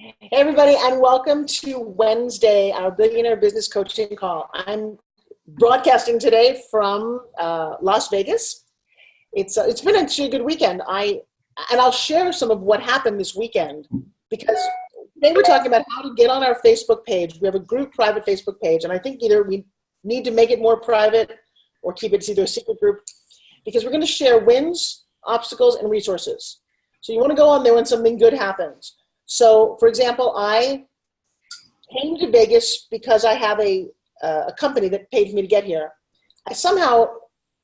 Hey everybody, and welcome to Wednesday, our Billionaire Business Coaching Call. I'm broadcasting today from Las Vegas. It's been actually a good weekend. I'll share some of what happened this weekend because today we're talking about how to get on our Facebook page. We have a group private Facebook page, and I think either we need to make it more private or keep it either a secret group because we're going to share wins, obstacles, and resources. So you want to go on there when something good happens. So, for example, I came to Vegas because I have a company that paid for me to get here. I somehow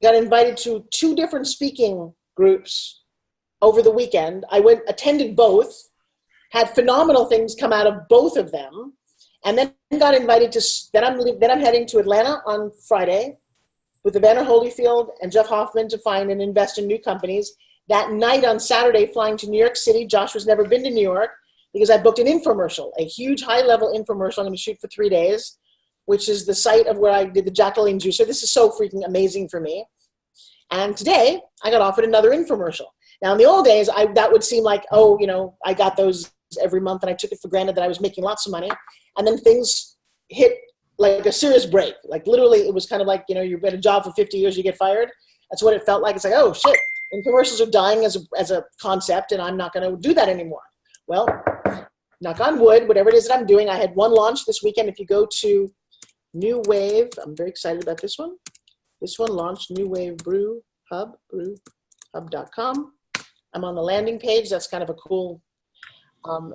got invited to 2 different speaking groups over the weekend. I attended both, had phenomenal things come out of both of them, and then got invited to. Then I'm heading to Atlanta on Friday with Evander Holyfield and Jeff Hoffman to find and invest in new companies. That night on Saturday, flying to New York City. Joshua's never been to New York, because I booked an infomercial, a huge high-level infomercial I'm going to shoot for 3 days, which is the site of where I did the Jack LaLanne juicer. This is so freaking amazing for me. And today, I got offered another infomercial. Now, in the old days, that would seem like, oh, I got those every month, and I took it for granted that I was making lots of money. And then things hit like a serious break. Like, literally, it was kind of like, you've been a job for 50 years, you get fired. That's what it felt like. It's like, oh, shit, infomercials are dying as a concept, and I'm not going to do that anymore. Well, knock on wood, whatever it is that I'm doing, I had one launch this weekend. If you go to New Wave, I'm very excited about this one. This one launched New Wave Brew Hub, brewhub.com. I'm on the landing page. That's kind of a cool,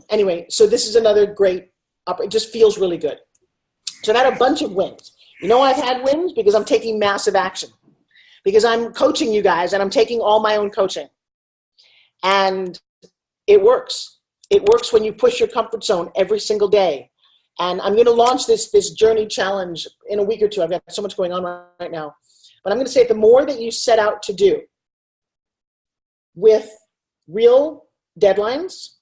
anyway, so this is another great, it just feels really good. So I've had a bunch of wins. I've had wins because I'm taking massive action, because I'm coaching you guys and I'm taking all my own coaching. And it works. It works when you push your comfort zone every single day. And I'm going to launch this journey challenge in a week or two. I've got so much going on right now. But I'm going to say the more that you set out to do with real deadlines,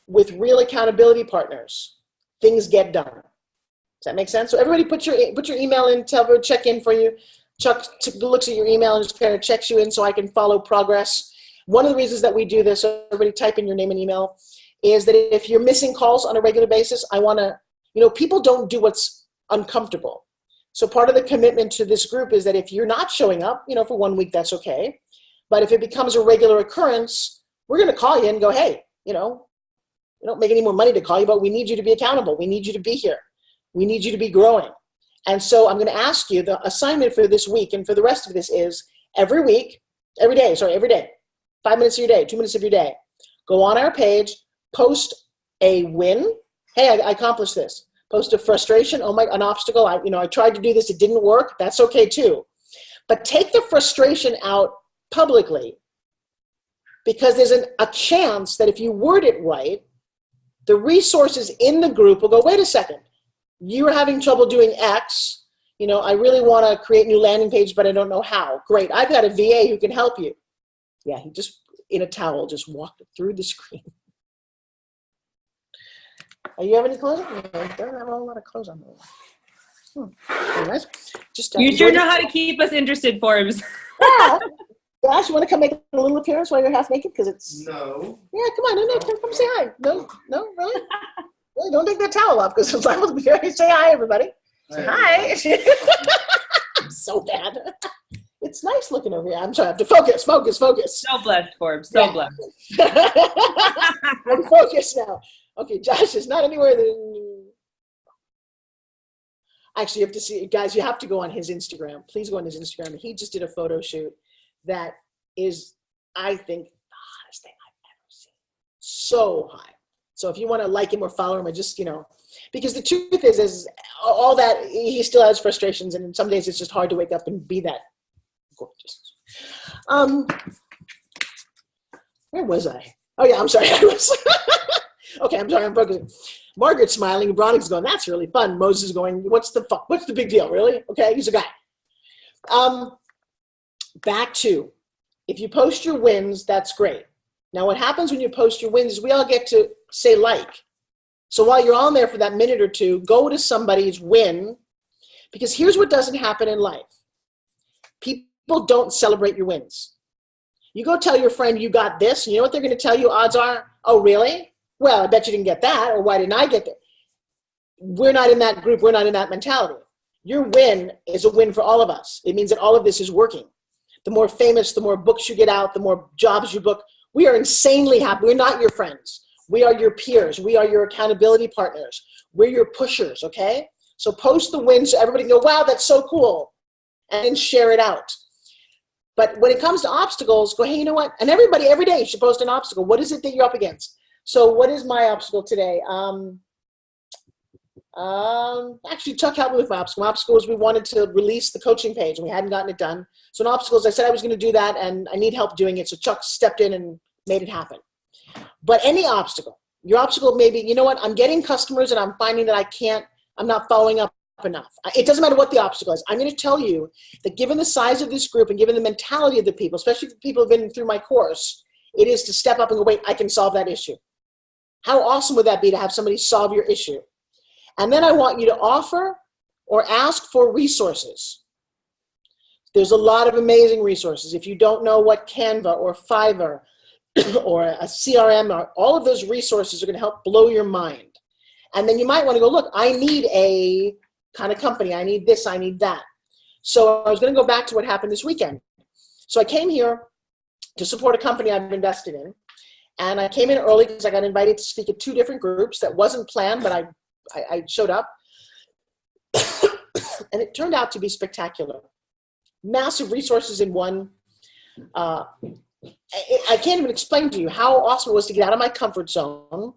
with real accountability partners, things get done. Does that make sense? So everybody put your email in, tell her, check in for you. Chuck looks at your email and just kind of checks you in so I can follow progress. One of the reasons that we do this, so everybody type in your name and email, is that if you're missing calls on a regular basis, I want to, people don't do what's uncomfortable. So part of the commitment to this group is that if you're not showing up, for 1 week, that's okay. But if it becomes a regular occurrence, we're going to call you and go, hey, we don't make any more money to call you, but we need you to be accountable. We need you to be here. We need you to be growing. And so I'm going to ask you, the assignment for this week and for the rest of this is every day, 5 minutes of your day, 2 minutes of your day, go on our page, post a win. Hey, I accomplished this. Post a frustration. Oh my, an obstacle. I tried to do this. It didn't work. That's okay too. But take the frustration out publicly, because there's a chance that if you word it right, the resources in the group will go, wait a second, you are having trouble doing X. I really want to create a new landing page, but I don't know how. Great. I've got a VA who can help you. Yeah, he just, in a towel, just walked through the screen. You have any clothes on? I don't have a lot of clothes on. Anyways, you sure know how to keep us interested, Forbes. Yeah. Josh, you want to come make a little appearance while you're half naked? Because it's... No. Yeah, come on. No, come say hi. No, really? Really? Don't take that towel off, because I will say hi, everybody. Say hi. So bad. It's nice looking over here. I'm sorry, I have to focus. So blessed, Forbes. So blessed. I'm focused now. Okay, Josh is not anywhere. Actually, you have to see, guys, you have to go on his Instagram. Please go on his Instagram. He just did a photo shoot that is, I think, the hottest thing I've ever seen. So high. So if you want to like him or follow him, or just, because the truth is all that, he still has frustrations, and some days it's just hard to wake up and be that gorgeous. Where was I? Oh yeah, I'm sorry. Okay, I'm sorry, I'm focusing. Margaret's smiling, Veronica's going, that's really fun. Moses is going, what's the big deal, really? Okay, he's a guy. Back to, if you post your wins, that's great. Now what happens when you post your wins is we all get to say like. So while you're on there for that minute or two, go to somebody's win, because here's what doesn't happen in life. People don't celebrate your wins. You go tell your friend you got this, and you know what they're going to tell you, odds are? Oh, really? well, I bet you didn't get that, or why didn't I get that? We're not in that group. We're not in that mentality. Your win is a win for all of us. It means that all of this is working. The more famous, the more books you get out, the more jobs you book. We are insanely happy. We're not your friends. We are your peers. We are your accountability partners. We're your pushers, okay? So post the wins so everybody can go, wow, that's so cool, and then share it out. But when it comes to obstacles, go, hey, you know what? And everybody, every day, should post an obstacle. What is it that you're up against? So what is my obstacle today? Actually, Chuck helped me with my obstacle. My obstacle was we wanted to release the coaching page, and we hadn't gotten it done. So an obstacle is I said I was going to do that, and I need help doing it. So Chuck stepped in and made it happen. But any obstacle, your obstacle may be, you know what? I'm getting customers, and I'm finding that I'm not following up enough. It doesn't matter what the obstacle is. I'm going to tell you that given the size of this group and given the mentality of the people, especially if people have been through my course, it is to step up and go, wait, I can solve that issue. How awesome would that be to have somebody solve your issue? And then I want you to offer or ask for resources. There's a lot of amazing resources. If you don't know what Canva or Fiverr or a CRM are, all of those resources are going to help blow your mind. And then you might want to go, look, I need a kind of company. I need this, I need that. So I was going to go back to what happened this weekend. So I came here to support a company I've invested in. And I came in early because I got invited to speak at 2 different groups. That wasn't planned, but I showed up. And it turned out to be spectacular. Massive resources in one. I can't even explain to you how awesome it was to get out of my comfort zone.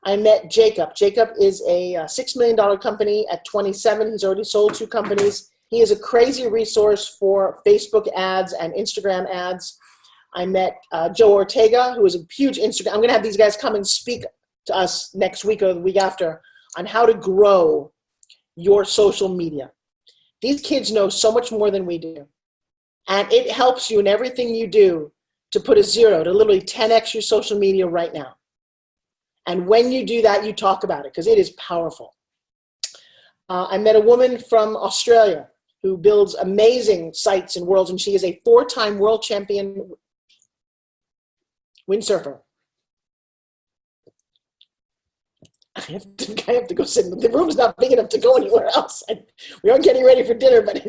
I met Jacob. Jacob is a $6 million company at 27. He's already sold 2 companies. He is a crazy resource for Facebook ads and Instagram ads. I met Joe Ortega, who is a huge Instagram. I'm going to have these guys come and speak to us next week or the week after on how to grow your social media. These kids know so much more than we do. And it helps you in everything you do to put a 0 to literally 10x your social media right now. And when you do that, you talk about it because it is powerful. I met a woman from Australia who builds amazing sites and worlds, and she is a 4-time world champion windsurfer. I have to go sit. The room's not big enough to go anywhere else. We are getting ready for dinner, but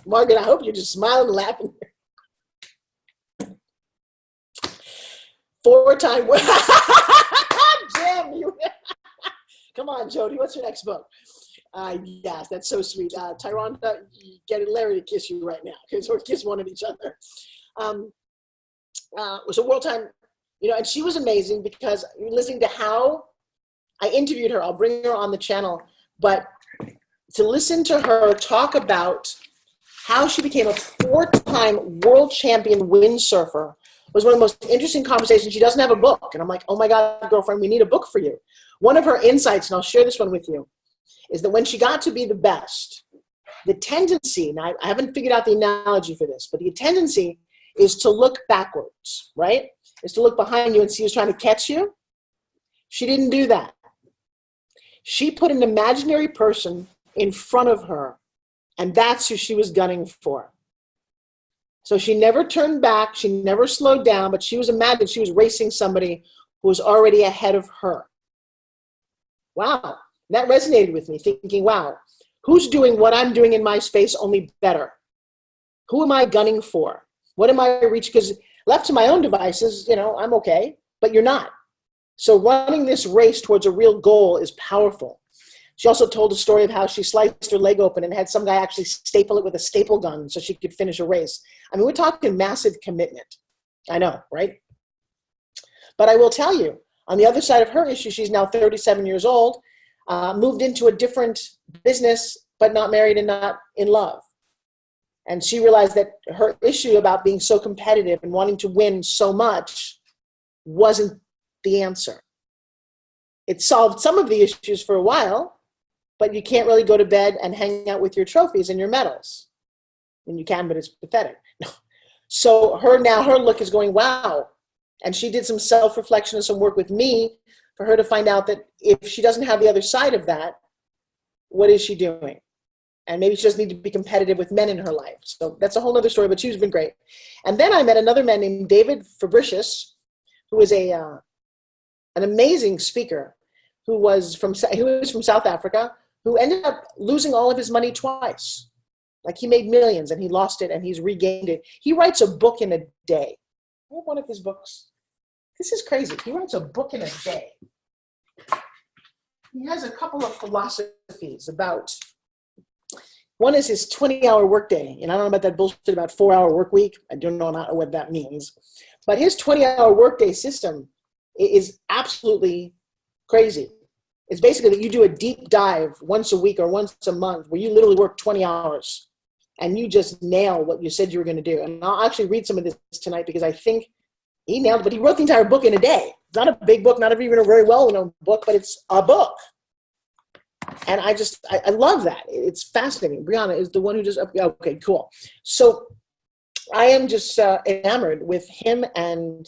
Margaret, I hope you're just smiling and laughing. 4-time. Jim, come on, Jody. What's your next book? Yes, that's so sweet. Tyronda, get Larry to kiss you right now, or kiss one of each other. Was a world time, and she was amazing because listening to how I interviewed her, I'll bring her on the channel, but to listen to her talk about how she became a 4-time world champion windsurfer was one of the most interesting conversations. She doesn't have a book. And I'm like, oh my God, girlfriend, we need a book for you. One of her insights, and I'll share this one with you, is that when she got to be the best, the tendency, and I haven't figured out the analogy for this, but the tendency is to look backwards, right? Is to look behind you and see who's trying to catch you. She didn't do that. She put an imaginary person in front of her, and that's who she was gunning for. So she never turned back, she never slowed down, but she was imagining she was racing somebody who was already ahead of her. Wow, that resonated with me, thinking, wow, who's doing what I'm doing in my space only better? Who am I gunning for? What am I reaching? Because left to my own devices, I'm okay, but you're not. So running this race towards a real goal is powerful. She also told a story of how she sliced her leg open and had some guy actually staple it with a staple gun so she could finish a race. I mean, we're talking massive commitment. I know, right? But I will tell you, on the other side of her issue, she's now 37 years old, moved into a different business, but not married and not in love. And she realized that her issue about being so competitive and wanting to win so much wasn't the answer. It solved some of the issues for a while, but you can't really go to bed and hang out with your trophies and your medals. And you can, but it's pathetic. So her look is going, wow. And she did some self-reflection and some work with me for her to find out that if she doesn't have the other side of that, what is she doing? And maybe she doesn't need to be competitive with men in her life. So that's a whole other story, but she's been great. And then I met another man named David Fabricius, who is a an amazing speaker who was from South Africa, who ended up losing all of his money twice. Like, he made millions and he lost it and he's regained it. He writes a book in a day. I have one of his books. This is crazy. He writes a book in a day. He has a couple of philosophies about, one is his 20-hour workday. And I don't know about that bullshit about 4-hour work week. I don't know what that means. But his 20-hour workday system is absolutely crazy. It's basically that you do a deep dive once a week or once a month where you literally work 20 hours and you just nail what you said you were going to do. And I'll actually read some of this tonight because I think he nailed it. But he wrote the entire book in a day. It's not a big book, not even a very well-known book, but it's a book. And I love that. It's fascinating. Brianna is the one who just, okay, cool. So I am just enamored with him and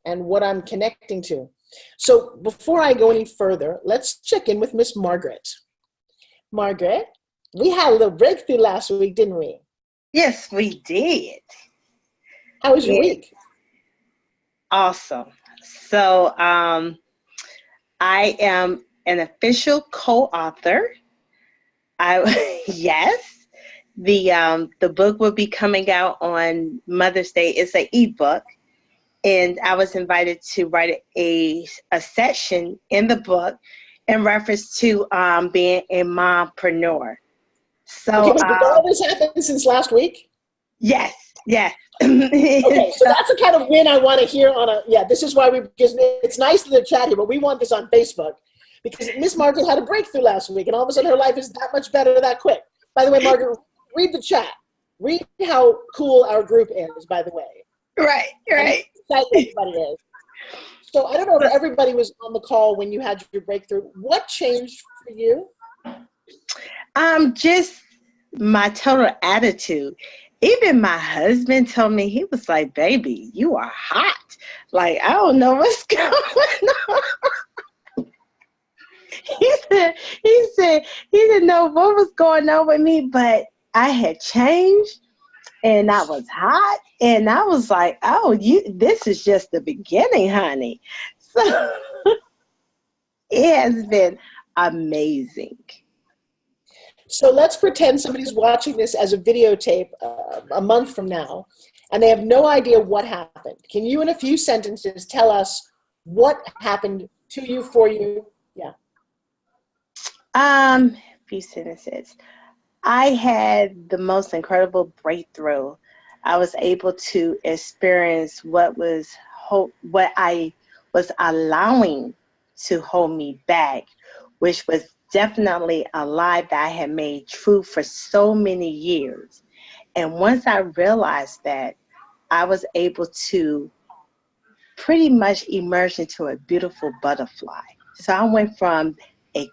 what I'm connecting to. So before I go any further, let's check in with Miss Margaret. Margaret, we had a little breakthrough last week, didn't we? Yes, we did. How was your week? Awesome. So I am an official co-author. Yes, the book will be coming out on Mother's Day. It's an ebook. And I was invited to write a section in the book in reference to being a mompreneur. So, okay, did all this happen since last week? Yes, yeah. Okay, so that's the kind of win I want to hear this is why because it's nice in the chat here, but we want this on Facebook because Miss Margaret had a breakthrough last week and all of a sudden her life is that much better that quick. By the way, Margaret, read the chat. Read how cool our group is, by the way. Right. Everybody is. So I don't know if everybody was on the call when you had your breakthrough. What changed for you? Just my total attitude. Even my husband told me, he was like, baby, you are hot. Like, I don't know what's going on. He said he didn't know what was going on with me, but I had changed. And I was hot, and I was like, "Oh, this is just the beginning, honey." So it has been amazing. So let's pretend somebody's watching this as a videotape a month from now, and they have no idea what happened. Can you, in a few sentences, tell us what happened to you, for you? Yeah. Few sentences. I had the most incredible breakthrough. I was able to experience what I was allowing to hold me back, which was definitely a lie that I had made true for so many years. And once I realized that, I was able to pretty much emerge into a beautiful butterfly. So I went from a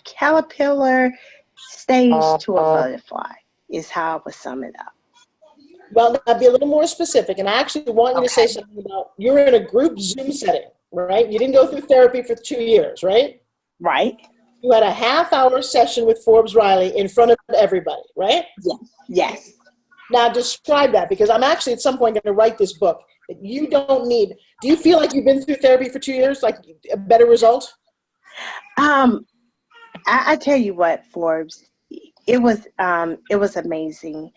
caterpillar stage to a butterfly is how I would sum it up. Well, I'll be a little more specific, and I actually want you to say something about, you're in a group Zoom setting, right? You didn't go through therapy for 2 years, right? Right. You had a half-hour session with Forbes Riley in front of everybody, right? Yes. Now describe that, because I'm actually at some point going to write this book that you don't need. Do you feel like you've been through therapy for 2 years, like a better result? I tell you what, Forbes, it was amazing.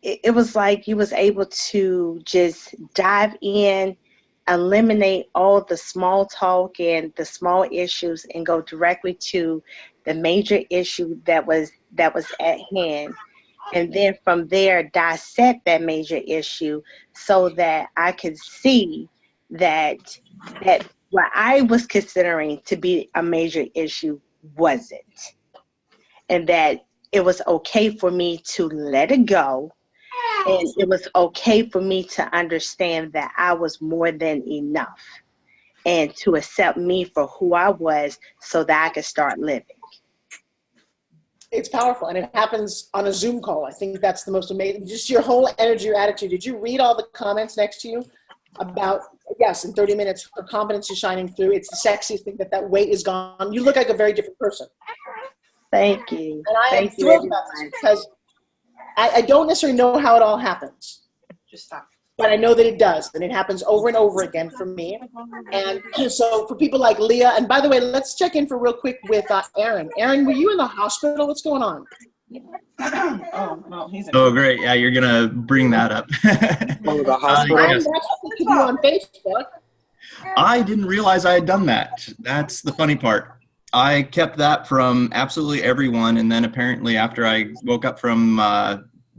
It was like you was able to just dive in, eliminate all the small talk and the small issues and go directly to the major issue that was at hand. And then from there, dissect that major issue so that I could see that what I was considering to be a major issue wasn't. And that it was okay for me to let it go. And it was okay for me to understand that I was more than enough and to accept me for who I was so that I could start living. It's powerful, and it happens on a Zoom call. I think that's the most amazing. Just your whole energy, your attitude. Did you read all the comments next to you about, yes, in 30 minutes, her confidence is shining through. It's the sexiest thing, that weight is gone. You look like a very different person. Thank you. And I am thrilled about this because I don't necessarily know how it all happens. Just stop. but I know that it does, and it happens over and over again for me. And so for people like Leah, and by the way, let's check in for real quick with Aaron. Aaron, were you in the hospital? What's going on? Oh, no, he's Oh, great. Yeah, you're going to bring that up. Oh, the hospital? I watched it to you on Facebook. I didn't realize I had done that. That's the funny part. I kept that from absolutely everyone, and then apparently after I woke up from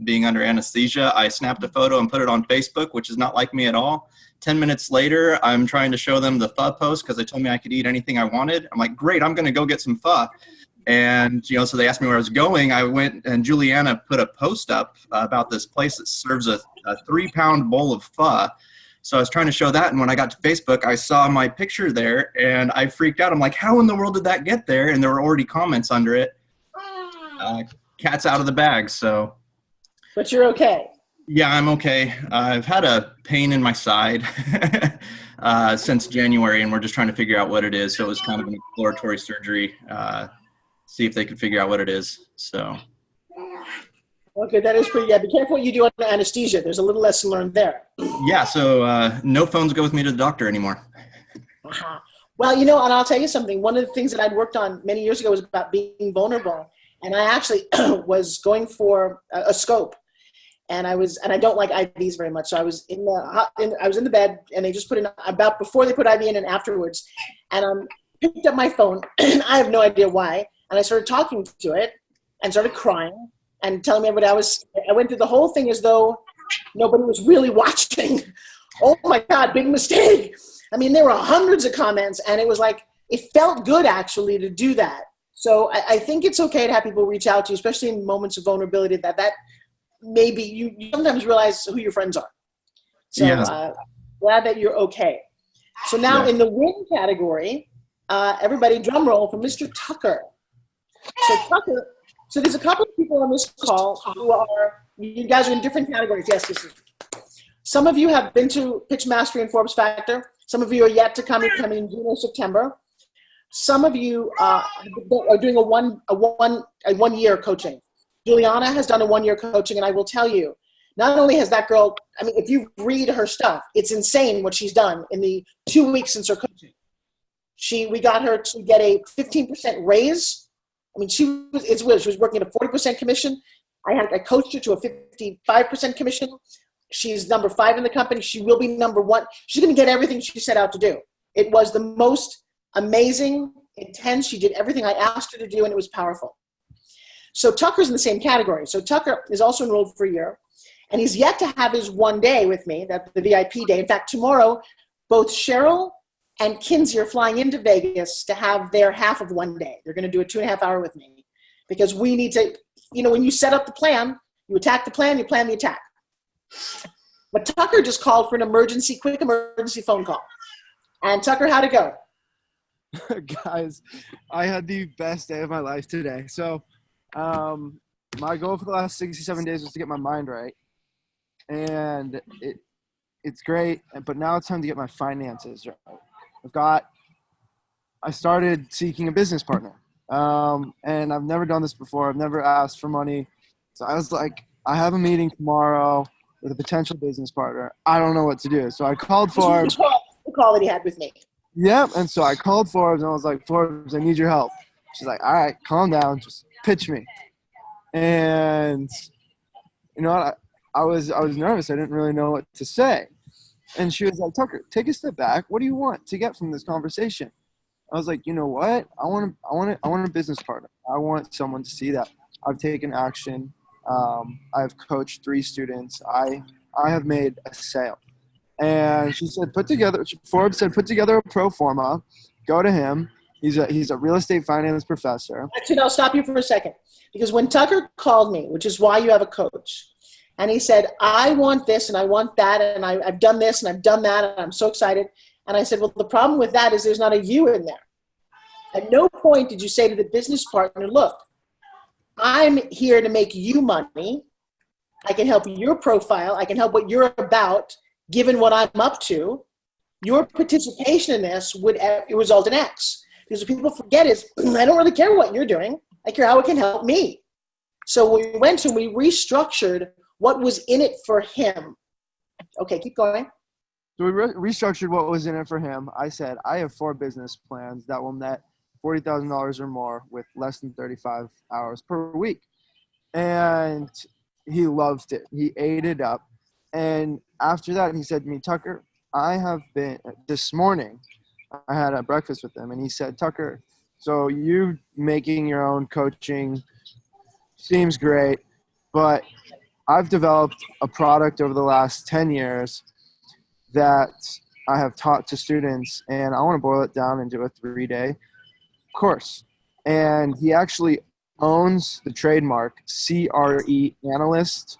being under anesthesia, I snapped a photo and put it on Facebook, which is not like me at all. 10 minutes later, I'm trying to show them the pho post because they told me I could eat anything I wanted. I'm like, great, I'm going to go get some pho. And, so they asked me where I was going. I went, and Juliana put a post up about this place that serves a 3-pound bowl of pho. So I was trying to show that, and when I got to Facebook, I saw my picture there, and I freaked out. I'm like, how in the world did that get there? And there were already comments under it. Cat's out of the bag, so. But you're okay. Yeah, I'm okay. I've had a pain in my side since January, and we're just trying to figure out what it is. So it was kind of an exploratory surgery, see if they could figure out what it is. So. Okay, that is pretty, yeah. Be careful what you do under anesthesia. There's a little lesson learned there. Yeah, so no phones go with me to the doctor anymore. Uh-huh. Well, and I'll tell you something. One of the things that I'd worked on many years ago was about being vulnerable. And I actually was going for a scope. And I don't like IVs very much. So I was in the bed, and they just put in about before they put IV in and afterwards. And I picked up my phone, and I have no idea why. And I started talking to it and started crying and telling me everybody I went through the whole thing as though nobody was really watching. Oh my God, big mistake. I mean, there were hundreds of comments, and it was like, it felt good actually to do that. So I think it's okay to have people reach out to you, especially in moments of vulnerability, that maybe you sometimes realize who your friends are. So yeah. Glad that you're okay. So now in the win category, everybody drum roll for Mr. Tucker. So there's a couple of people on this call who you guys are in different categories. Yes, some of you have been to Pitch Mastery and Forbes Factor. Some of you are yet to come in June or September. Some of you are doing a one year coaching. Juliana has done a 1-year coaching, and I will tell you, not only has that girl, I mean, if you read her stuff, it's insane what she's done in the 2 weeks since her coaching. We got her to get a 15% raise. I mean, it's weird. She was working at a 40% commission. I coached her to a 55% commission. She's number 5 in the company. She will be number 1. She's going to get everything she set out to do. It was the most amazing, intense. She did everything I asked her to do, and it was powerful. So Tucker's in the same category. So Tucker is also enrolled for a year, and he's yet to have his one day with me, that's the VIP day. In fact, tomorrow, both Cheryl and Kinsey are flying into Vegas to have their half of one day. They're going to do a 2.5 hour with me because we need to, when you set up the plan, you attack the plan, you plan the attack. But Tucker just called for an quick emergency phone call. And Tucker, how'd it go? Guys, I had the best day of my life today. So my goal for the last 67 days was to get my mind right. And it's great, but now it's time to get my finances right. I started seeking a business partner. And I've never done this before. I've never asked for money. So I was like, I have a meeting tomorrow with a potential business partner. I don't know what to do. So I called Forbes. The call that he had with me. Yep. And so I called Forbes, and I was like, Forbes, I need your help. She's like, all right, calm down. Just pitch me. And you know what? I was nervous. I didn't really know what to say. And she was like, Tucker, take a step back. What do you want to get from this conversation? I was like, you know what? I want a business partner. I want someone to see that I've taken action. I've coached 3 students. I have made a sale. And she said, Forbes said, put together a pro forma, go to him. He's a real estate finance professor. Actually, I'll stop you for a second. Because when Tucker called me, which is why you have a coach, and he said, I want this and I want that, and I've done this and I've done that, and I'm so excited. And I said, well, the problem with that is there's not a you in there. At no point did you say to the business partner, look, I'm here to make you money. I can help your profile. I can help what you're about, given what I'm up to. Your participation in this would result in X. Because what people forget is, I don't really care what you're doing. I care how it can help me. So we went and we restructured what was in it for him. Okay, keep going. So we restructured what was in it for him. I said, I have 4 business plans that will net $40,000 or more with less than 35 hours per week. And he loved it. He ate it up. And after that, he said to me, Tucker, this morning, I had a breakfast with him, and he said, Tucker, so you making your own coaching seems great, but I've developed a product over the last 10 years that I have taught to students, and I want to boil it down into a 3-day course. And he actually owns the trademark CRE Analyst,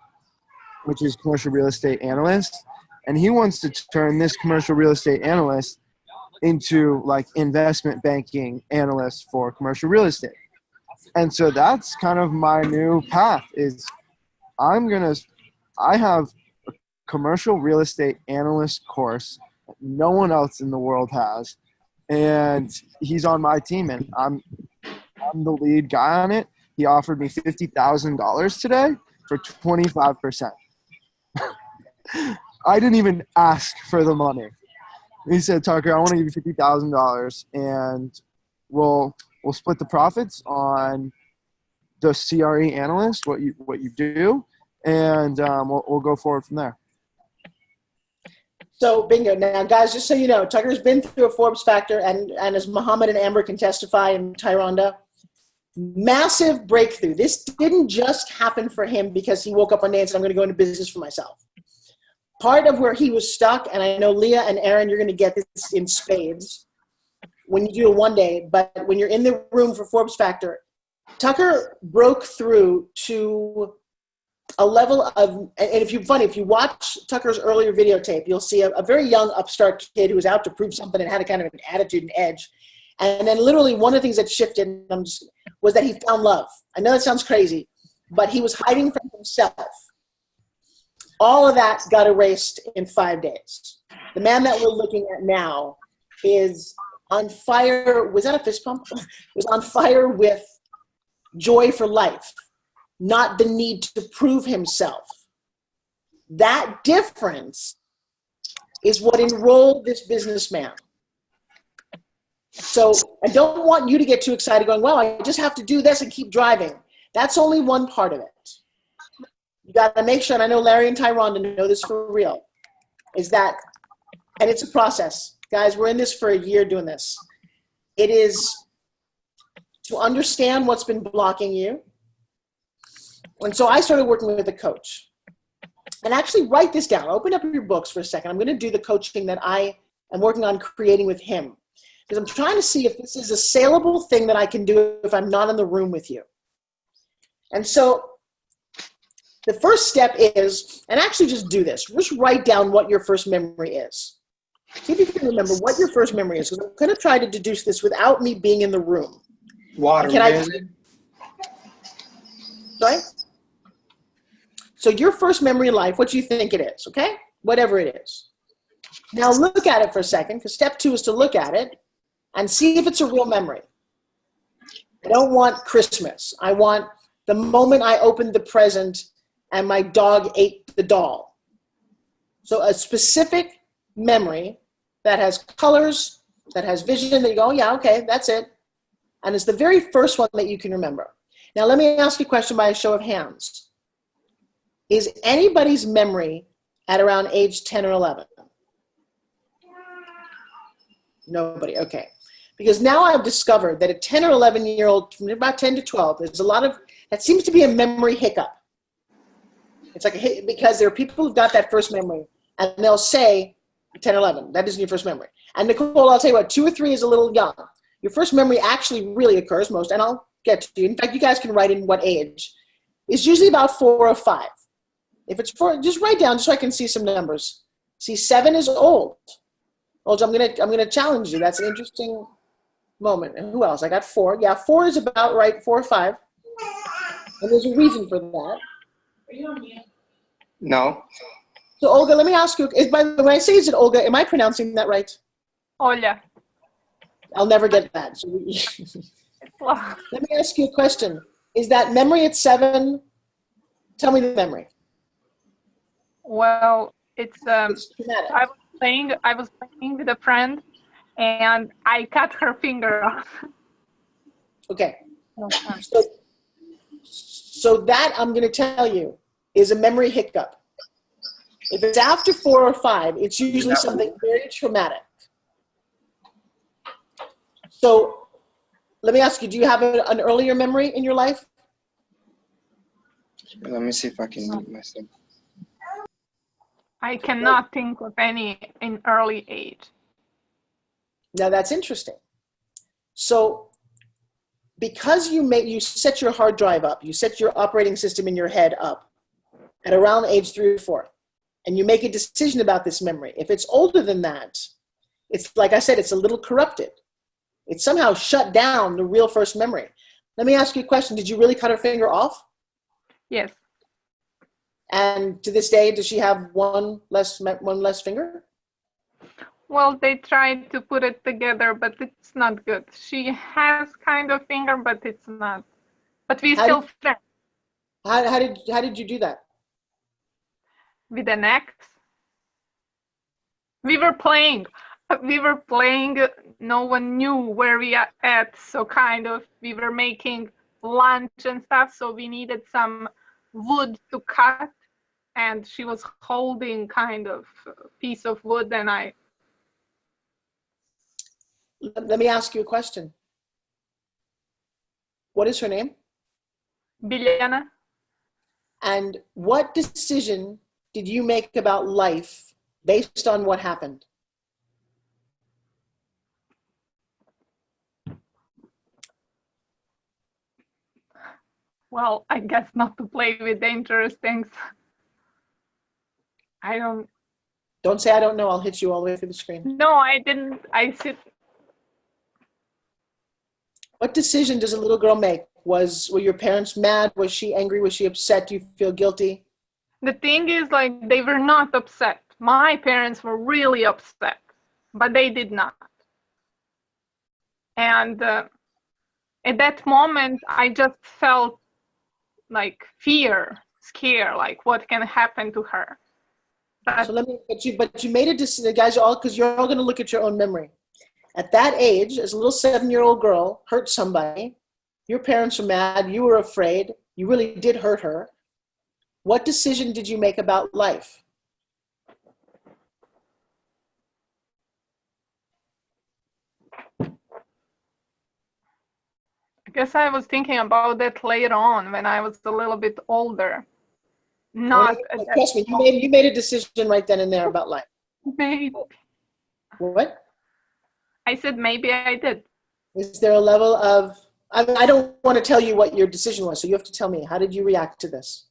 which is Commercial Real Estate Analyst. And he wants to turn this Commercial Real Estate Analyst into like investment banking analyst for commercial real estate. And so that's kind of my new path is I have a commercial real estate analyst course that no one else in the world has. And he's on my team, and I'm the lead guy on it. He offered me $50,000 today for 25%. I didn't even ask for the money. He said, Tucker, I want to give you $50,000, and we'll split the profits on the CRE analyst, what you do, and we'll go forward from there. So bingo. Now, guys, just so you know, Tucker's been through a Forbes Factor, and as Muhammad and Amber can testify, and Tyronda, massive breakthrough. This didn't just happen for him because he woke up one day and said, I'm going to go into business for myself. Part of where he was stuck, and I know Leah and Aaron, you're going to get this in spades when you do it one day, but when you're in the room for Forbes Factor, Tucker broke through to a level of, and if you watch Tucker's earlier videotape, you'll see a very young upstart kid who was out to prove something and had a kind of an attitude and edge. And then literally one of the things that shifted was that he found love. I know that sounds crazy, but he was hiding from himself. All of that got erased in 5 days. The man that we're looking at now is on fire. Was that a fist pump? Was on fire with joy for life, not the need to prove himself. That difference is what enrolled this businessman. So I don't want you to get too excited going, well, I just have to do this and keep driving. That's only one part of it. You got to make sure, and I know Larry and Tyronda know this for real, is that, and it's a process. Guys, we're in this for a year doing this. It is to understand what's been blocking you. And so I started working with a coach. And actually write this down. Open up your books for a second. I'm going to do the coaching that I am working on creating with him. Because I'm trying to see if this is a saleable thing that I can do if I'm not in the room with you. And so the first step is, and actually just do this, just write down what your first memory is. See if you can remember what your first memory is. Because I'm going to try to deduce this without me being in the room. Watermelon. Sorry? So your first memory in life, what you think it is, okay? Whatever it is. Now look at it for a second, because step 2 is to look at it and see if it's a real memory. I don't want Christmas. I want the moment I opened the present and my dog ate the doll. So a specific memory that has colors, that has vision, that you go, oh, yeah, okay, that's it. And it's the very first one that you can remember. Now let me ask you a question by a show of hands. Is anybody's memory at around age 10 or 11? Nobody, okay. Because now I've discovered that a 10 or 11-year-old, from about 10 to 12, there's a lot of, that seems to be a memory hiccup. It's like a hit, because there are people who've got that first memory, and they'll say 10 or 11, that isn't your first memory. And Nicole, I'll tell you what, 2 or 3 is a little young. Your first memory actually really occurs most, and I'll get to you. In fact, you guys can write in what age. It's usually about 4 or 5. If it's 4, just write down just so I can see some numbers. See, 7 is old. Old, I'm gonna challenge you. That's an interesting moment. And who else? I got 4. Yeah, 4 is about right, 4 or 5. And there's a reason for that. Are you on mute? No. So Olga, let me ask you, by the way, when I say is it Olga, am I pronouncing that right? Olha. I'll never get that. So let me ask you a question. Is that memory at 7? Tell me the memory. Well, It's traumatic. I was playing with a friend, and I cut her finger off. Okay. So that, I'm going to tell you, is a memory hiccup. If it's after 4 or 5, it's usually something very traumatic. So let me ask you, do you have an earlier memory in your life? Let me see if I can mute myself. I cannot think of any in early age. Now that's interesting. So because you set your hard drive up, you set your operating system in your head up at around age 3 or 4, and you make a decision about this memory. If it's older than that, it's like I said, it's a little corrupted. It somehow shut down the real first memory. Let me ask you a question. Did you really cut her finger off? Yes. And to this day, does she have one less finger? Well, they tried to put it together, but it's not good. She has kind of finger, but it's not. But we still friends. How did you do that? With an ex. We were playing. No one knew where we are at, so kind of we were making lunch and stuff. So we needed some wood to cut, and she was holding kind of a piece of wood, and I. Let me ask you a question. What is her name? Billionaire. And what decision did you make about life based on what happened? Well, I guess not to play with dangerous things. I don't. Don't say I don't know. I'll hit you all the way through the screen. No, I didn't. What decision does a little girl make? Were your parents mad? Was she angry? Was she upset? Do you feel guilty? The thing is, like, they were not upset. My parents were really upset, but they did not. And at that moment, I just felt like fear, scare, like what can happen to her. So but you made a decision, guys, because you're all going to look at your own memory. At that age, as a little 7-year-old girl, hurt somebody, your parents were mad, you were afraid, you really did hurt her. What decision did you make about life? I guess I was thinking about that later on when I was a little bit older. Trust me, you made a decision right then and there about life. Maybe. What? I said maybe I did. Is there a level of, I don't want to tell you what your decision was, so you have to tell me, how did you react to this?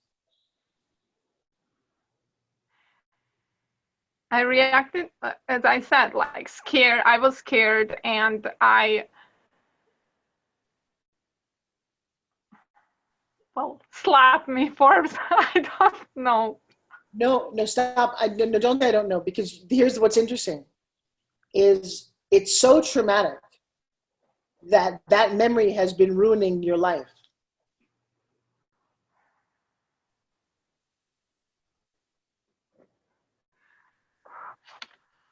I reacted, as I said, like scared. I was scared, and slap me, Forbes. I don't know. No, stop. No, don't say I don't know, because here's what's interesting, is it's so traumatic that memory has been ruining your life.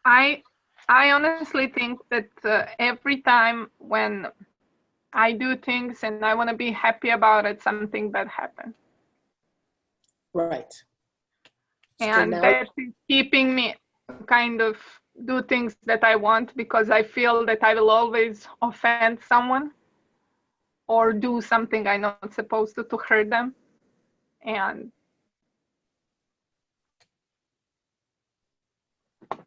I honestly think that every time when I do things and I want to be happy about it, something bad happens. Right. And so that is keeping me kind of do things that I want, because I feel that I will always offend someone or do something I'm not supposed to hurt them. And so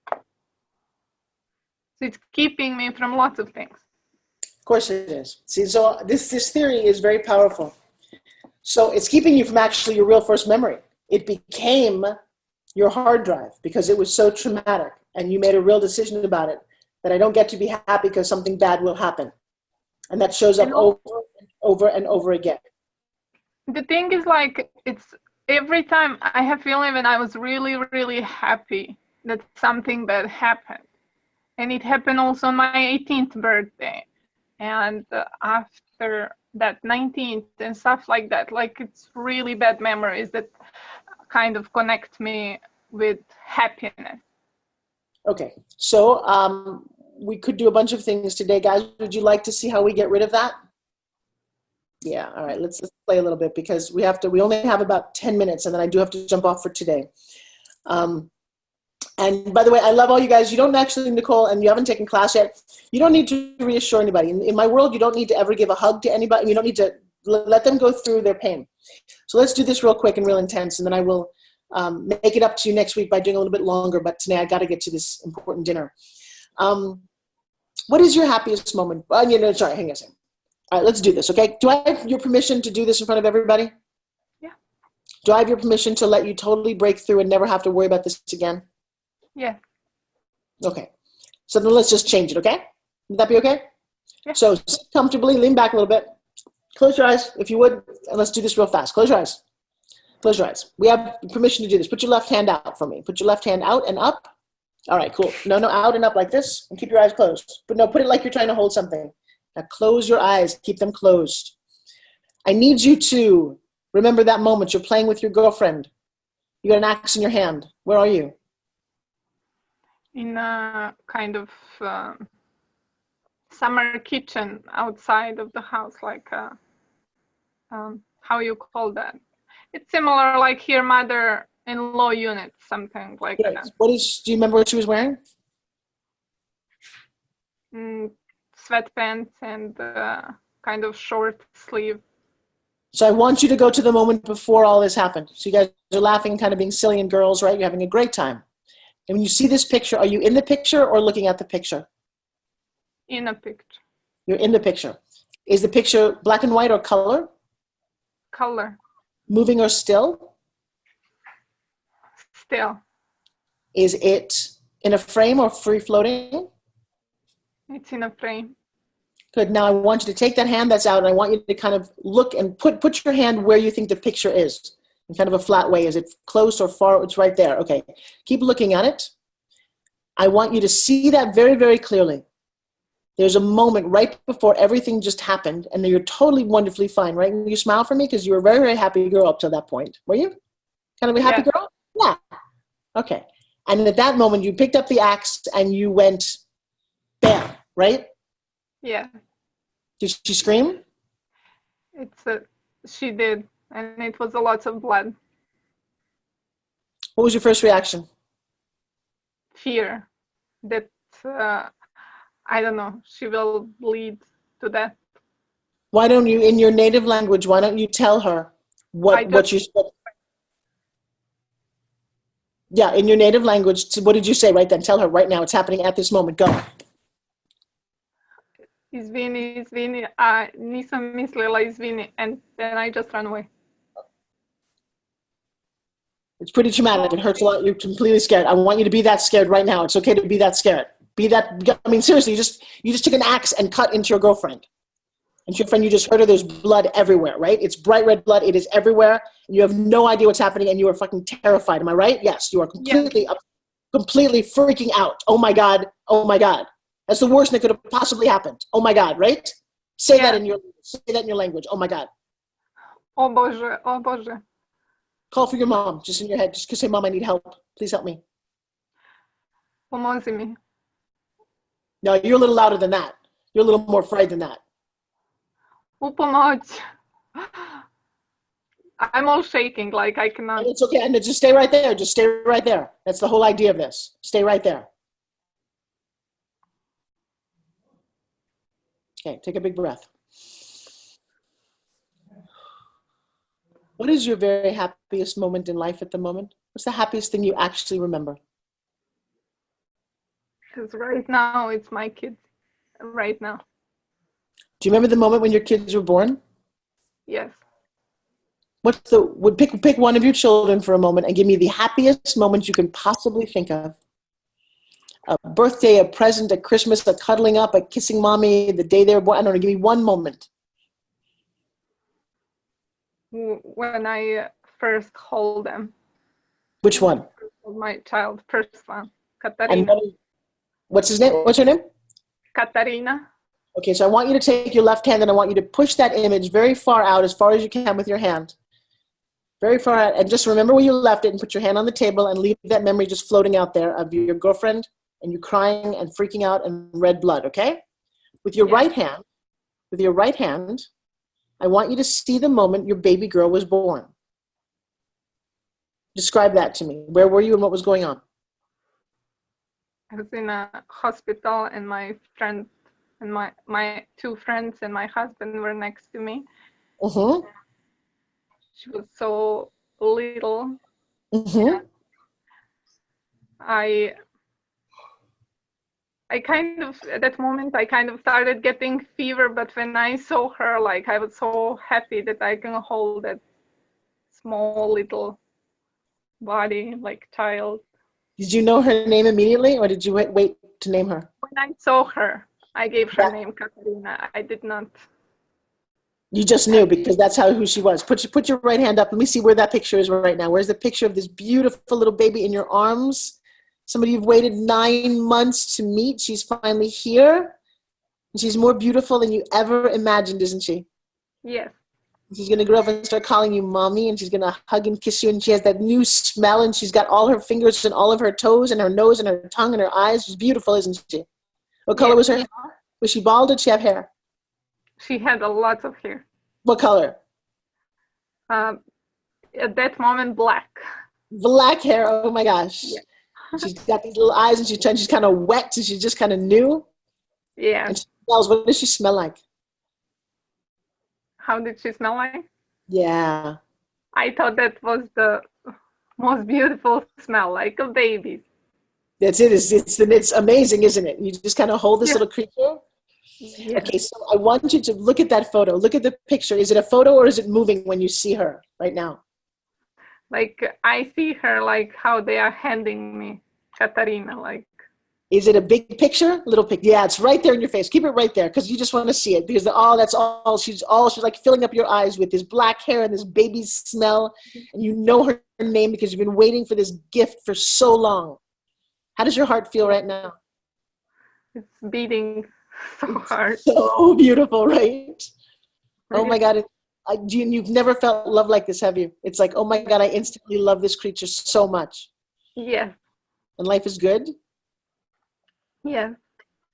it's keeping me from lots of things. Of course it is. See, so this theory is very powerful. So it's keeping you from actually your real first memory. It became your hard drive because it was so traumatic, and you made a real decision about it, that I don't get to be happy because something bad will happen. And that shows up over and over again. The thing is, like, it's every time I have feeling when I was really, really happy that something bad happened. And it happened also on my 18th birthday. And after that 19th and stuff like that, like, it's really bad memories that kind of connect me with happiness. Okay, so we could do a bunch of things today, guys. Would you like to see how we get rid of that? Yeah, all right, let's play a little bit because we only have about 10 minutes and then I do have to jump off for today. And by the way, I love all you guys. You don't actually, Nicole, and you haven't taken class yet, you don't need to reassure anybody. In my world, you don't need to ever give a hug to anybody. You don't need to let them go through their pain. So let's do this real quick and real intense, and then I will make it up to you next week by doing a little bit longer, but today I got to get to this important dinner. What is your happiest moment? Sorry, hang on a second. All right, let's do this, okay? Do I have your permission to do this in front of everybody? Yeah. Do I have your permission to let you totally break through and never have to worry about this again? Yeah. Okay. So then let's just change it, okay? Would that be okay? Yeah. So sit comfortably, lean back a little bit. Close your eyes, if you would, and let's do this real fast. Close your eyes. Close your eyes. We have permission to do this. Put your left hand out for me. Put your left hand out and up. All right, cool. No, out and up like this, and keep your eyes closed. But no, put it like you're trying to hold something. Now close your eyes. Keep them closed. I need you to remember that moment. You're playing with your girlfriend. You got an axe in your hand. Where are you? In a kind of summer kitchen outside of the house, like how you call that? It's similar, like here, mother-in-law unit, something like Yes. that. Do you remember what she was wearing? Sweatpants and kind of short sleeve. So I want you to go to the moment before all this happened. So you guys are laughing, kind of being silly and girls, right? You're having a great time. And when you see this picture, are you in the picture or looking at the picture? In a picture. You're in the picture. Is the picture black and white or color? Color. Moving or still? Still. Is it in a frame or free floating? It's in a frame. Good. Now I want you to take that hand that's out and I want you to kind of look and put your hand where you think the picture is. In kind of a flat way. Is it close or far? It's right there. Okay. Keep looking at it. I want you to see that very, very clearly. There's a moment right before everything just happened and you're totally wonderfully fine, right? And you smile for me because you were a very, very happy girl up to that point. Were you? Kind of a happy girl? Yeah. Okay. And at that moment, you picked up the axe and you went bam, right? Yeah. Did she scream? She did. And it was a lot of blood. What was your first reaction? Fear that, I don't know, she will bleed to death. Why don't you, in your native language, why don't you tell her what you said? Yeah, in your native language, what did you say right then? Tell her right now, it's happening at this moment. Go. Izvini, nisam mislila, izvini, and then I just ran away. It's pretty traumatic. It hurts a lot. You're completely scared. I want you to be that scared right now. It's okay to be that scared. Be that. I mean, seriously, you just took an axe and cut into your girlfriend. And to your friend, you just heard her. There's blood everywhere, right? It's bright red blood. It is everywhere. And you have no idea what's happening, and you are fucking terrified. Am I right? Yes, you are completely freaking out. Oh my God. Oh my God. That's the worst that could have possibly happened. Oh my God, right? Say that in your language. Oh my God. Oh Bože, oh Bože. Call for your mom, just in your head. Just say, Mom, I need help. Please help me. Pomozi mi. No, you're a little louder than that. You're a little more afraid than that. U pomoć. I'm all shaking, like I cannot. It's okay. And just stay right there. Just stay right there. That's the whole idea of this. Stay right there. Okay, take a big breath. What is your very happiest moment in life at the moment? What's the happiest thing you actually remember? Because right now it's my kids. Right now. Do you remember the moment when your kids were born? Yes. Pick one of your children for a moment and give me the happiest moment you can possibly think of. A birthday, a present, a Christmas, a cuddling up, a kissing mommy, the day they were born. I don't know, give me one moment. When I first hold them. Which one? My child, first one, Katarina. And what's his name? What's her name? Katarina. Okay, so I want you to take your left hand and I want you to push that image very far out, as far as you can with your hand. Very far out. And just remember where you left it and put your hand on the table and leave that memory just floating out there of your girlfriend and you crying and freaking out and red blood, okay? With your right hand, I want you to see the moment your baby girl was born. Describe that to me. Where were you and what was going on? I was in a hospital and my friend and my two friends and my husband were next to me. Mm-hmm. She was so little. Mm-hmm. I kind of, at that moment, I kind of started getting fever, but when I saw her, like, I was so happy that I can hold that small little body, like child. Did you know her name immediately or did you wait to name her? When I saw her, I gave her name Katarina. I did not. You just knew because that's who she was. Put your right hand up. Let me see where that picture is right now. Where's the picture of this beautiful little baby in your arms? Somebody you've waited 9 months to meet. She's finally here. And she's more beautiful than you ever imagined, isn't she? Yes. She's going to grow up and start calling you mommy, and she's going to hug and kiss you, and she has that new smell, and she's got all her fingers and all of her toes and her nose and her tongue and her eyes. She's beautiful, isn't she? What color was her hair? Was she bald or did she have hair? She had a lot of hair. What color? At that moment, black. Black hair. Oh my gosh. Yeah. She's got these little eyes and she's kind of wet and she's just kind of new. Yeah. And she smells. What does she smell like? How did she smell like? Yeah. I thought that was the most beautiful smell, like a baby. That's it. It's amazing, isn't it? You just kind of hold this little creature. Yeah. Okay, so I want you to look at that photo. Look at the picture. Is it a photo or is it moving when you see her right now? Like I see her like how they are handing me Katarina. Like, is it a big picture? Little picture? Yeah, it's right there in your face. Keep it right there because you just want to see it because that's all. She's like filling up your eyes with this black hair and this baby smell, and you know her name because you've been waiting for this gift for so long. How does your heart feel right now? It's beating so hard. So beautiful, right? Oh my God. You've never felt love like this, have you? It's like, oh my God, I instantly love this creature so much. Yeah. And life is good? Yeah.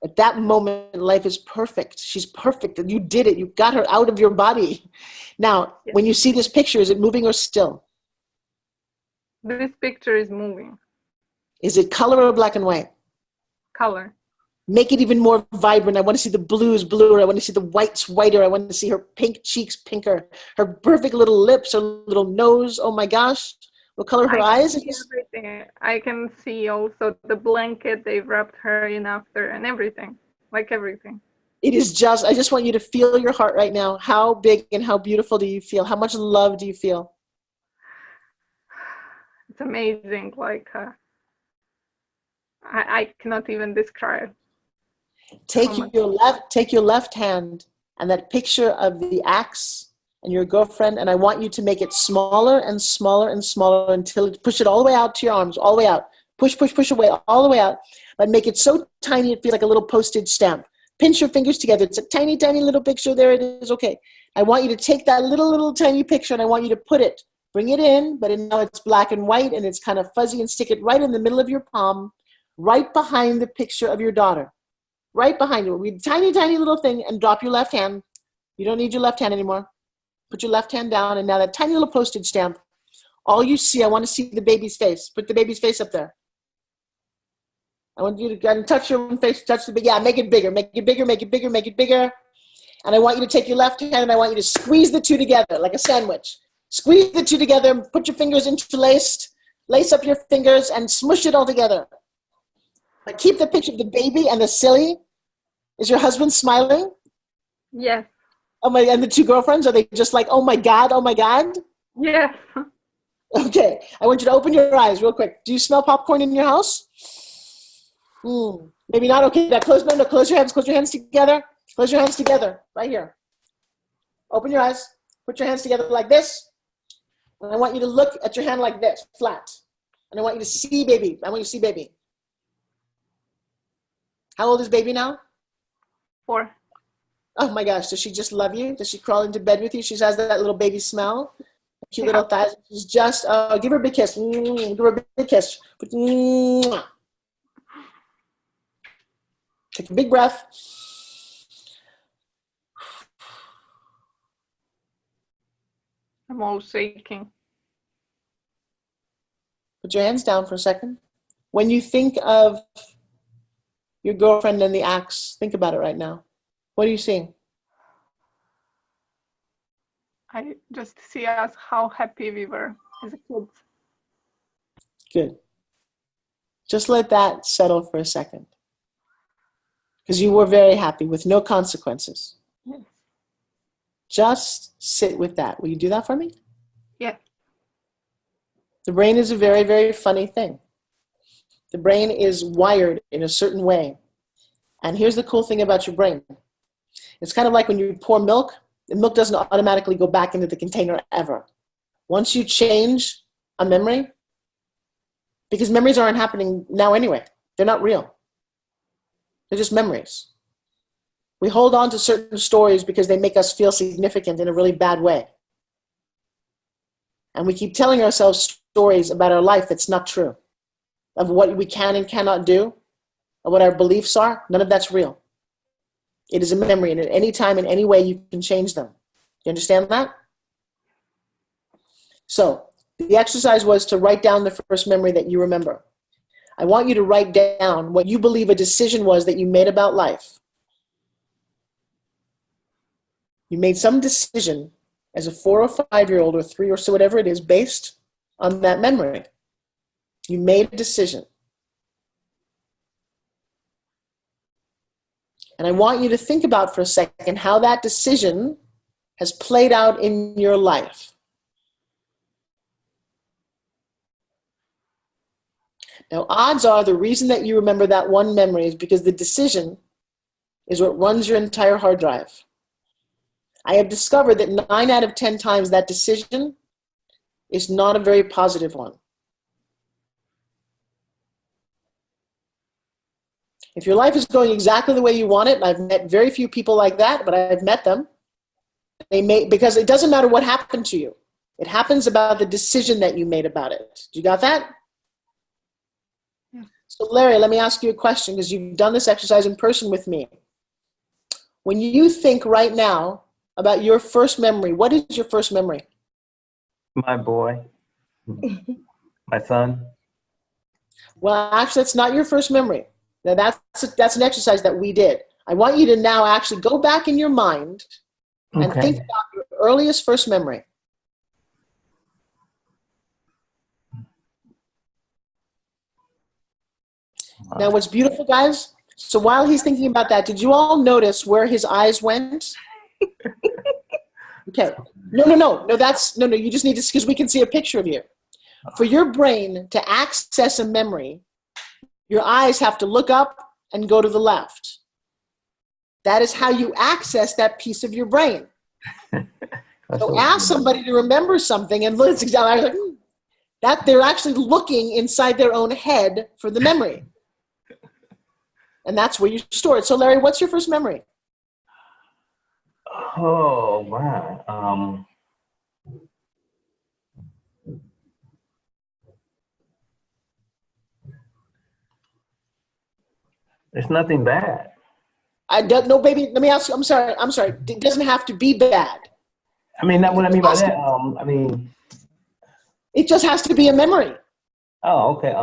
At that moment, life is perfect. She's perfect. And you did it. You got her out of your body. Now, when you see this picture, is it moving or still? This picture is moving. Is it color or black and white? Color. Make it even more vibrant. I want to see the blues bluer. I want to see the whites whiter. I want to see her pink cheeks pinker. Her perfect little lips, her little nose. Oh my gosh. What color her eyes? Everything. I can see also the blanket they wrapped her in after and everything. Like everything. It is just, I just want you to feel your heart right now. How big and how beautiful do you feel? How much love do you feel? It's amazing. Like, I cannot even describe. Take your left hand and that picture of the axe and your girlfriend, and I want you to make it smaller and smaller and smaller until push it all the way out to your arms, all the way out. Push away, all the way out. But make it so tiny it feels like a little postage stamp. Pinch your fingers together. It's a tiny, tiny little picture. There it is. Okay. I want you to take that little tiny picture and I want you to put it, bring it in, but now it's black and white and it's kind of fuzzy, and stick it right in the middle of your palm, right behind the picture of your daughter. Right behind you. Read tiny, tiny little thing and drop your left hand. You don't need your left hand anymore. Put your left hand down, and now that tiny little postage stamp, all you see, I want to see the baby's face. Put the baby's face up there. I want you to touch your own face, touch the baby. Yeah, make it bigger, make it bigger, make it bigger, make it bigger. And I want you to take your left hand and I want you to squeeze the two together like a sandwich. Squeeze the two together, put your fingers interlaced, lace up your fingers and smush it all together. But keep the picture of the baby and the silly. Is your husband smiling? Yes. Oh my! And the two girlfriends, are they just like, oh my God, oh my God? Yes. Okay. I want you to open your eyes real quick. Do you smell popcorn in your house? Maybe not. Okay. Now close your hands. Close your hands together. Close your hands together. Right here. Open your eyes. Put your hands together like this. And I want you to look at your hand like this, flat. And I want you to see baby. I want you to see baby. How old is baby now? 4. Oh my gosh, does she just love you? Does she crawl into bed with you? She has that little baby smell. cute little thighs. She's just, give her a big kiss. Give her a big kiss. Take a big breath. I'm all shaking. Put your hands down for a second. When you think of your girlfriend and the axe, think about it right now. What are you seeing? I just see us how happy we were as a kids. Good. Just let that settle for a second. Because you were very happy with no consequences. Yes. Just sit with that. Will you do that for me? Yeah. The brain is a very, very funny thing. The brain is wired in a certain way. And here's the cool thing about your brain. It's kind of like when you pour milk, the milk doesn't automatically go back into the container ever. Once you change a memory, because memories aren't happening now anyway. They're not real. They're just memories. We hold on to certain stories because they make us feel significant in a really bad way. And we keep telling ourselves stories about our life that's not true, of what we can and cannot do, of what our beliefs are. None of that's real. It is a memory, and at any time, in any way, you can change them. You understand that? So the exercise was to write down the first memory that you remember. I want you to write down what you believe a decision was that you made about life. You made some decision as a 4 or 5-year-old or 3 or so, whatever it is, based on that memory. You made a decision. And I want you to think about for a second how that decision has played out in your life. Now, odds are the reason that you remember that one memory is because the decision is what runs your entire hard drive. I have discovered that 9 out of 10 times that decision is not a very positive one. If your life is going exactly the way you want it, and I've met very few people like that, but I've met them, because it doesn't matter what happened to you. It happens about the decision that you made about it. You got that? Yeah. So Larry, let me ask you a question, because you've done this exercise in person with me. When you think right now about your first memory, what is your first memory? My boy. My son. Well, actually, that's not your first memory. Now, that's an exercise that we did. I want you to now actually go back in your mind and think about your earliest first memory. Now, what's beautiful, guys, so while he's thinking about that, did you all notice where his eyes went? Okay. No, you just need to, because we can see a picture of you. For your brain to access a memory, your eyes have to look up and go to the left. That is how you access that piece of your brain. So ask somebody to remember something and look, that they're actually looking inside their own head for the memory. And that's where you store it. So Larry, what's your first memory? Oh, wow. It's nothing bad. No, baby, let me ask you, I'm sorry. It doesn't have to be bad. I mean, not what I mean by that. It just has to be a memory. Oh, okay.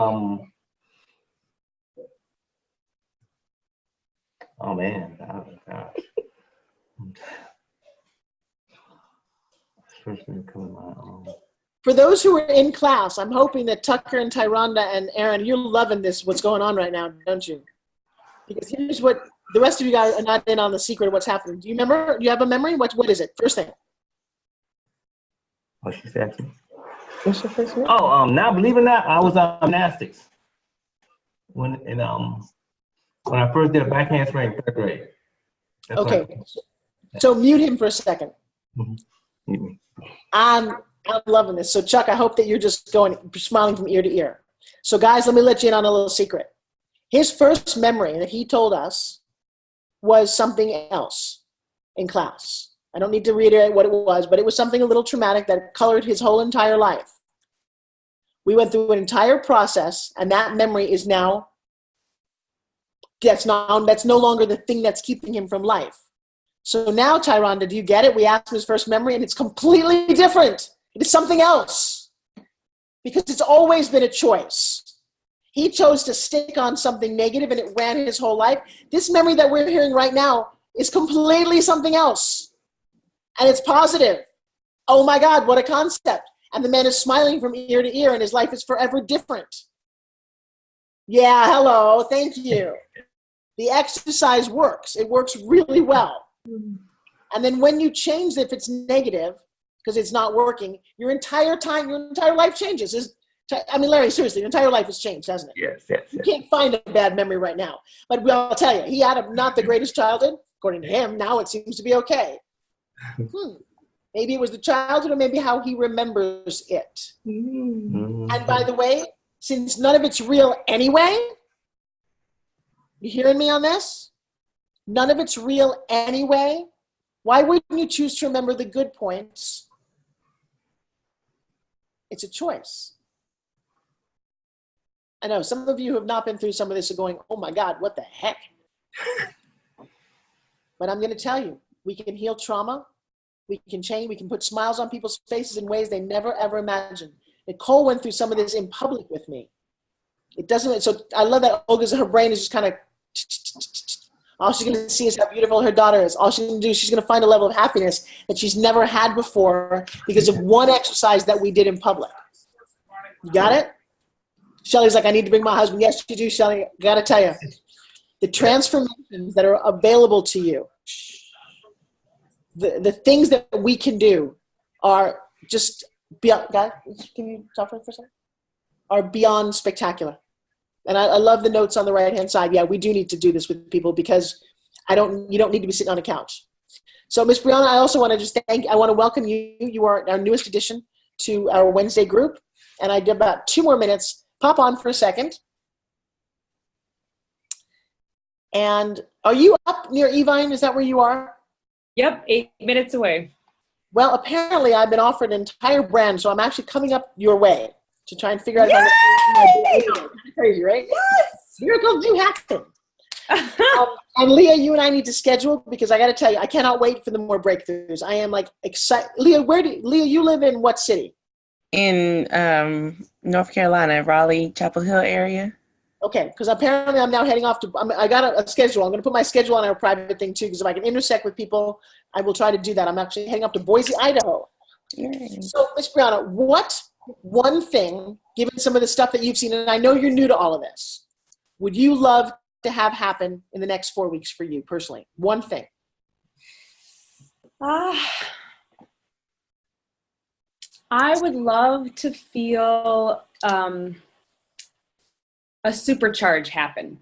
Oh, man. For those who are in class, I'm hoping that Tucker and Tyranda and Aaron, you're loving what's going on right now, don't you? Because here's what, the rest of you guys are not in on the secret of what's happening. Do you remember? Do you have a memory? What is it? First thing. What she said to me? What's your first name? Oh, now believe it or not, I was on gymnastics. When I first did a back handspring in 3rd grade. That's Okay. So mute him for a second. Mm-hmm. I'm loving this. So Chuck, I hope that you're just smiling from ear to ear. So guys, let me let you in on a little secret. His first memory that he told us was something else in class. I don't need to reiterate what it was, but it was something a little traumatic that colored his whole entire life. We went through an entire process, and that memory is now, that's no longer the thing that's keeping him from life. So now, Tyronda, do you get it? We asked him his first memory, and it's completely different. It is something else. Because it's always been a choice. He chose to stick on something negative, and it ran his whole life. This memory that we're hearing right now is completely something else. And it's positive. Oh my God, what a concept. And the man is smiling from ear to ear, and his life is forever different. Yeah, hello, thank you. The exercise works. It works really well. And then when you change, if it's negative, because it's not working, your entire life changes. I mean, Larry, seriously, your entire life has changed, hasn't it? Yes. You can't find a bad memory right now. But I'll tell you, he had not the greatest childhood. According to him, now it seems to be okay. Maybe it was the childhood, or maybe how he remembers it. And by the way, since none of it's real anyway, you hearing me on this? None of it's real anyway. Why wouldn't you choose to remember the good points? It's a choice. I know some of you who have not been through some of this are going, oh my God, what the heck? But I'm going to tell you, we can heal trauma. We can change. We can put smiles on people's faces in ways they never, ever imagined. Nicole went through some of this in public with me. It doesn't, so I love that Olga's, her brain is just kind of, all she's going to see is how beautiful her daughter is. All she's going to do is she's going to find a level of happiness that she's never had before because of one exercise that we did in public. You got it? Shelly's like, I need to bring my husband. Yes, you do, Shelly. Got to tell you. The transformations that are available to you, the things that we can do are just beyond, guys, can you talk for a second? Are beyond spectacular. And I love the notes on the right-hand side. Yeah, we do need to do this with people because you don't need to be sitting on a couch. So Miss Brianna, I also want to just I want to welcome you. You are our newest addition to our Wednesday group. And I did about 2 more minutes. Pop on for a second. And are you up near Evine? Is that where you are? Yep, 8 minutes away. Well, apparently I've been offered an entire brand, so I'm actually coming up your way to try and figure out how to crazy, right? Yes! Miracles do happen. And Leah, you and I need to schedule because I got to tell you, I cannot wait for the more breakthroughs. I am like excited. Leah, Leah, you live in what city? In North Carolina, Raleigh, Chapel Hill area. Okay, because apparently I'm now heading off to, I got a schedule. I'm going to put my schedule on our private thing too, because if I can intersect with people, I will try to do that. I'm actually heading up to Boise, Idaho. Yay. So, Miss Brianna, what one thing, given some of the stuff that you've seen, and I know you're new to all of this, would you love to have happen in the next 4 weeks for you personally? One thing. I would love to feel a supercharge happen.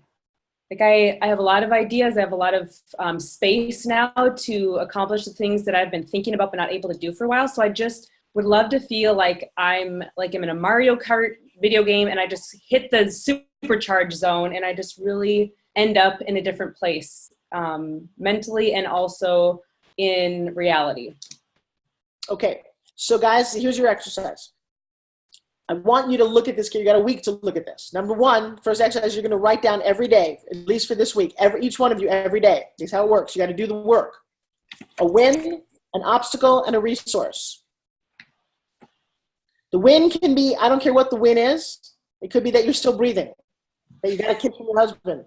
Like I have a lot of ideas. I have a lot of space now to accomplish the things that I've been thinking about but not able to do for a while. So I just would love to feel like I'm in a Mario Kart video game and I just hit the supercharge zone and I just really end up in a different place mentally and also in reality. Okay, so guys, here's your exercise. I want you to look at this. You got a week to look at this. Number one, first exercise, you're going to write down every day, at least for this week, each one of you every day. This is how it works. You got to do the work. A win, an obstacle, and a resource. The win can be, I don't care what the win is. It could be that you're still breathing, that you got a kiss from your husband,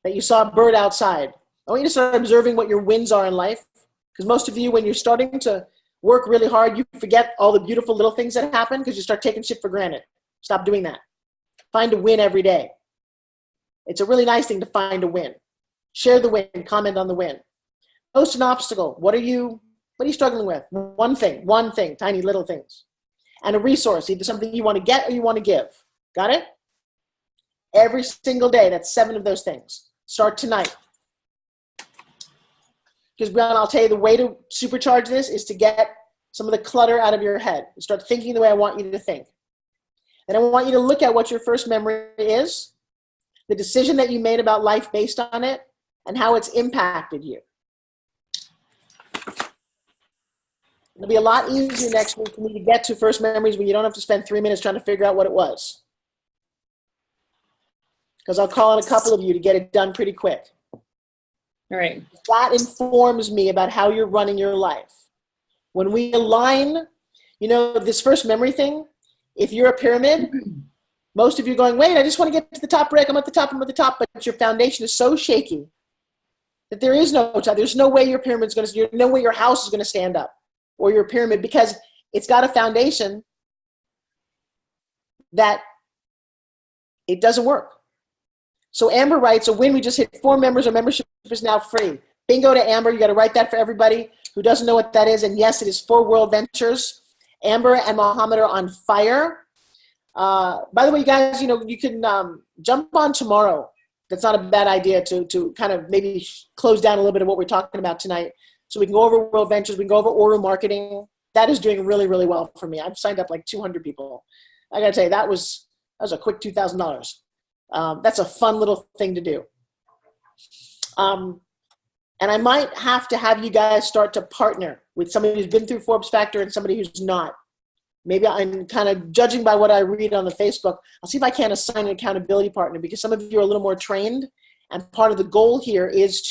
that you saw a bird outside. I want you to start observing what your wins are in life, because most of you, when you're starting to work really hard, you forget all the beautiful little things that happen because you start taking shit for granted. Stop doing that. Find a win every day. It's a really nice thing to find a win. Share the win, comment on the win. Post an obstacle. What are you struggling with? One thing, tiny little things. And a resource, either something you want to get or you want to give. Got it? Every single day, that's 7 of those things. Start tonight. Because, Brian, I'll tell you, the way to supercharge this is to get some of the clutter out of your head. Start thinking the way I want you to think. And I want you to look at what your first memory is, the decision that you made about life based on it, and how it's impacted you. It'll be a lot easier next week for me to get to first memories when you don't have to spend 3 minutes trying to figure out what it was. Because I'll call on a couple of you to get it done pretty quick. All right. That informs me about how you're running your life. When we align, you know, this first memory thing, if you're a pyramid, most of you are going, wait, I just want to get to the top brick. I'm at the top, but your foundation is so shaky that there's no way your pyramid's going to, there's no way your house is going to stand up or your pyramid, because it's got a foundation that it doesn't work. So Amber writes, a win, we just hit 4 members. Our membership is now free. Bingo to Amber. You got to write that for everybody who doesn't know what that is. And yes, it is 4 World Ventures. Amber and Mohammed are on fire. By the way, you guys, you know, you can jump on tomorrow. That's not a bad idea to kind of maybe close down a little bit of what we're talking about tonight. So we can go over World Ventures. We can go over Oru Marketing. That is doing really, really well for me. I've signed up like 200 people. I got to tell you, that was a quick $2,000. That's a fun little thing to do. And I might have to have you guys start to partner with somebody who's been through Forbes Factor and somebody who's not. Maybe I'm kind of judging by what I read on the Facebook. I'll see if I can assign an accountability partner, because some of you are a little more trained. And part of the goal here is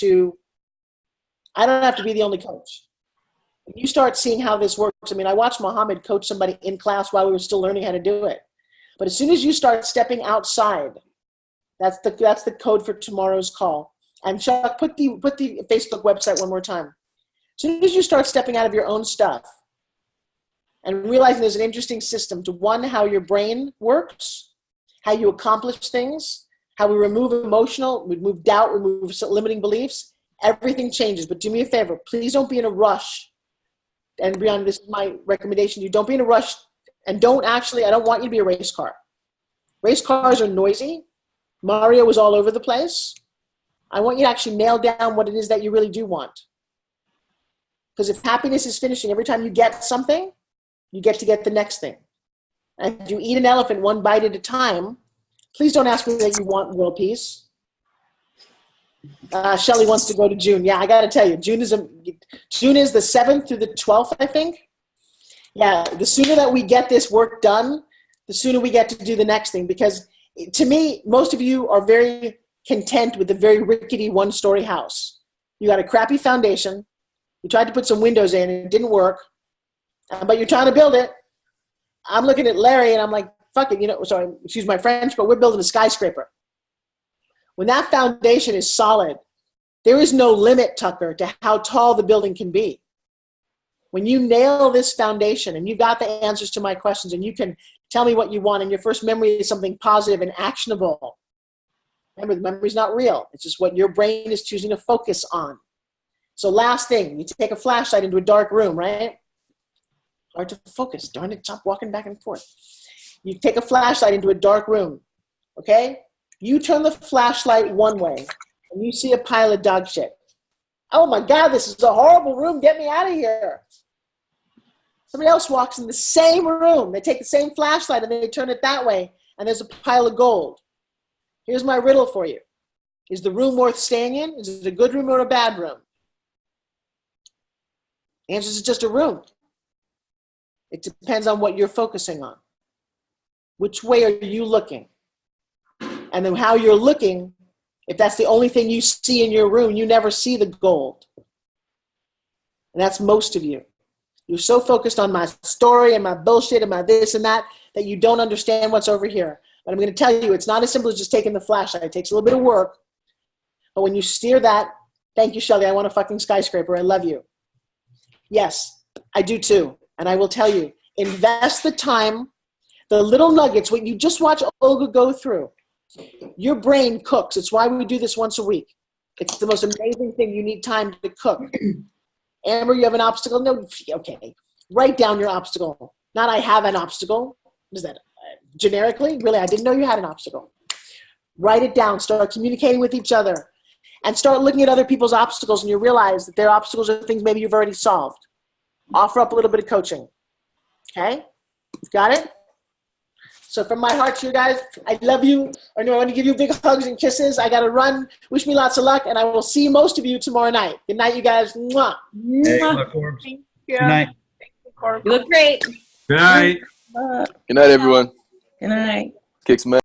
I don't have to be the only coach. When you start seeing how this works, I mean, I watched Mohammed coach somebody in class while we were still learning how to do it. But as soon as you start stepping outside, that's the code for tomorrow's call. And Chuck, put the Facebook website one more time. As soon as you start stepping out of your own stuff and realizing there's an interesting system to, one, how your brain works, how you accomplish things, how we remove we remove doubt, remove limiting beliefs, everything changes. But do me a favor, please don't be in a rush. And Brianna, this is my recommendation to you. Don't be in a rush, and I don't want you to be a race car. Race cars are noisy. Mario was all over the place. I want you to actually nail down what it is that you really do want. Because if happiness is finishing, every time you get something, you get to get the next thing. And if you eat an elephant one bite at a time, please don't ask me that you want world peace. Shelly wants to go to June. Yeah, I got to tell you, June is the 7th through the 12th, I think. Yeah, the sooner that we get this work done, the sooner we get to do the next thing. Because to me, most of you are very content with the very rickety one-story house. You got a crappy foundation. You tried to put some windows in and it didn't work, but you're trying to build it. I'm looking at Larry and I'm like, fuck it, sorry, excuse my French, but we're building a skyscraper. When that foundation is solid, there is no limit, Tucker, to how tall the building can be. When you nail this foundation and you got the answers to my questions and you can tell me what you want and your first memory is something positive and actionable. Remember, the memory's not real. It's just what your brain is choosing to focus on. So last thing, you take a flashlight into a dark room, right? Hard to focus. Darn it, stop walking back and forth. You take a flashlight into a dark room, okay? You turn the flashlight one way and you see a pile of dog shit. Oh my God, this is a horrible room. Get me out of here. Somebody else walks in the same room. They take the same flashlight and they turn it that way and there's a pile of gold. Here's my riddle for you. Is the room worth staying in? Is it a good room or a bad room? The answer is just a room. It depends on what you're focusing on. Which way are you looking? And then how you're looking, if that's the only thing you see in your room, you never see the gold. And that's most of you. You're so focused on my story and my bullshit and my this and that you don't understand what's over here. But I'm going to tell you, it's not as simple as just taking the flashlight. It takes a little bit of work. But when you steer that, thank you, Shelly. I want a fucking skyscraper. I love you. Yes, I do too. And I will tell you, invest the time, the little nuggets, what you just watch Olga go through. Your brain cooks. It's why we do this once a week. It's the most amazing thing. You need time to cook. Amber, you have an obstacle? No, okay. Write down your obstacle. Not I have an obstacle. What is that? Generically? Really, I didn't know you had an obstacle. Write it down. Start communicating with each other. And start looking at other people's obstacles, and you realize that their obstacles are things maybe you've already solved. Offer up a little bit of coaching. Okay? Got it? So from my heart to you guys, I love you. I want to give you big hugs and kisses. I got to run. Wish me lots of luck, and I will see most of you tomorrow night. Good night, you guys. Mwah. Hey, good luck, Forbes. Thank you. Good night. for You look great. Good night. Good Good night, everyone. night. Kick some ass.